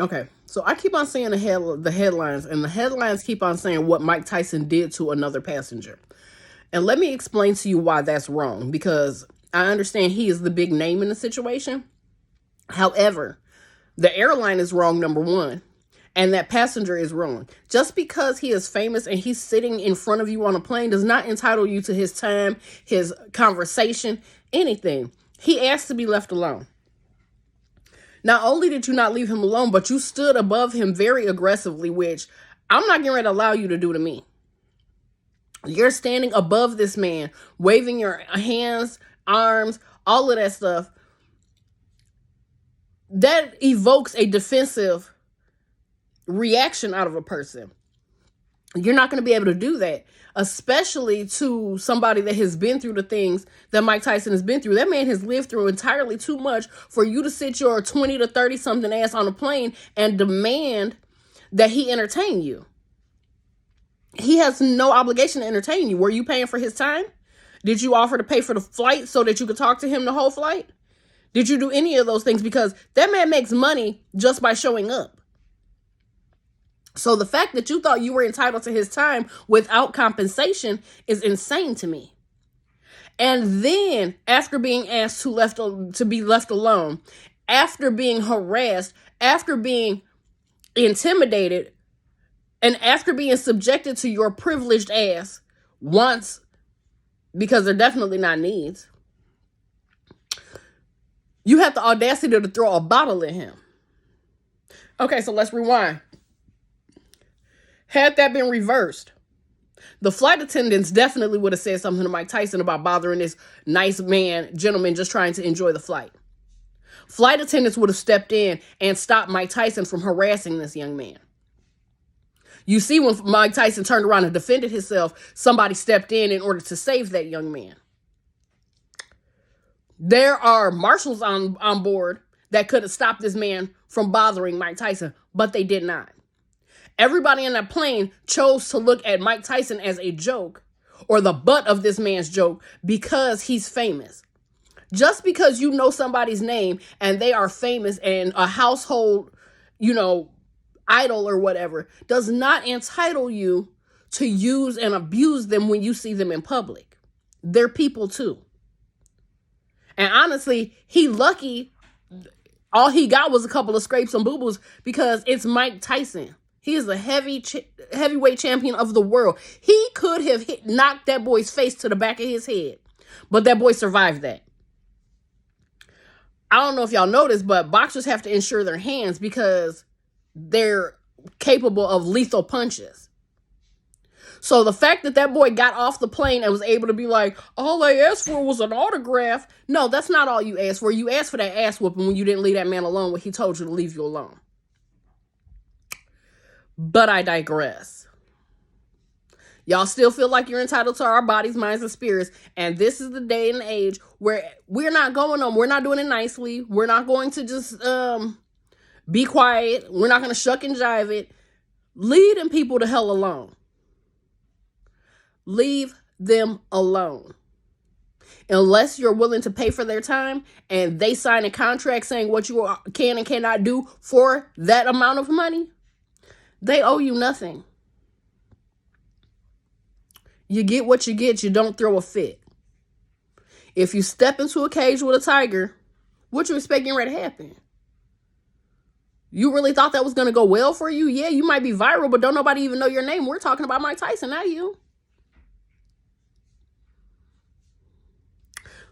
Okay, so I keep on seeing the headlines, and the headlines keep on saying what Mike Tyson did to another passenger. And let me explain to you why that's wrong, because I understand he is the big name in the situation. However, the airline is wrong, number one, and that passenger is wrong. Just because he is famous and he's sitting in front of you on a plane does not entitle you to his time, his conversation, anything. He asked to be left alone. Not only did you not leave him alone, but you stood above him very aggressively, which I'm not getting ready to allow you to do to me. You're standing above this man, waving your hands, arms, all of that stuff. That evokes a defensive reaction out of a person. You're not going to be able to do that, especially to somebody that has been through the things that Mike Tyson has been through. That man has lived through entirely too much for you to sit your 20 to 30 something ass on a plane and demand that he entertain you. He has no obligation to entertain you. Were you paying for his time? Did you offer to pay for the flight so that you could talk to him the whole flight? Did you do any of those things? Because that man makes money just by showing up. So the fact that you thought you were entitled to his time without compensation is insane to me. And then after being asked to be left alone, after being harassed, after being intimidated, and after being subjected to your privileged ass once, because they're definitely not needs, you have the audacity to throw a bottle at him. Okay, so let's rewind. Had that been reversed, the flight attendants definitely would have said something to Mike Tyson about bothering this nice gentleman just trying to enjoy the flight. Flight attendants would have stepped in and stopped Mike Tyson from harassing this young man. You see, when Mike Tyson turned around and defended himself, somebody stepped in order to save that young man. There are marshals on board that could have stopped this man from bothering Mike Tyson, but they did not. Everybody in that plane chose to look at Mike Tyson as a joke, or the butt of this man's joke, because he's famous. Just because you know somebody's name and they are famous and a household, idol or whatever, does not entitle you to use and abuse them when you see them in public. They're people too. And honestly, he lucky all he got was a couple of scrapes and boo-boos because it's Mike Tyson. He is a heavyweight champion of the world. He could have knocked that boy's face to the back of his head, but that boy survived that. I don't know if y'all noticed, but boxers have to insure their hands because they're capable of lethal punches. So the fact that that boy got off the plane and was able to be like, all I asked for was an autograph. No, that's not all you asked for. You asked for that ass whooping when you didn't leave that man alone when he told you to leave you alone. But I digress. Y'all still feel like you're entitled to our bodies, minds, and spirits. And this is the day and age where we're not going on. We're not doing it nicely. We're not going to just be quiet. We're not going to shuck and jive it. Leave them people the hell alone. Leave them alone. Unless you're willing to pay for their time and they sign a contract saying what you can and cannot do for that amount of money, they owe you nothing. You get what you get. You don't throw a fit. If you step into a cage with a tiger, what you expecting ready to happen? You really thought that was going to go well for you? Yeah, you might be viral, but don't nobody even know your name. We're talking about Mike Tyson, not you.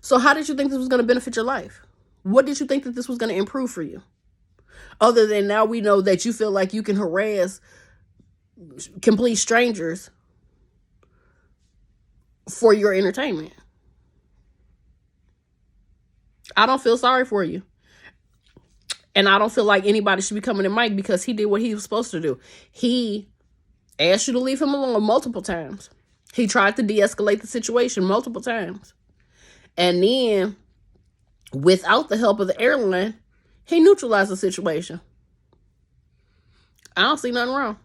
So how did you think this was going to benefit your life? What did you think that this was going to improve for you? Other than now we know that you feel like you can harass complete strangers for your entertainment. I don't feel sorry for you. And I don't feel like anybody should be coming to Mike because he did what he was supposed to do. He asked you to leave him alone multiple times. He tried to de-escalate the situation multiple times. And then, without the help of the airline, he neutralized the situation. I don't see nothing wrong.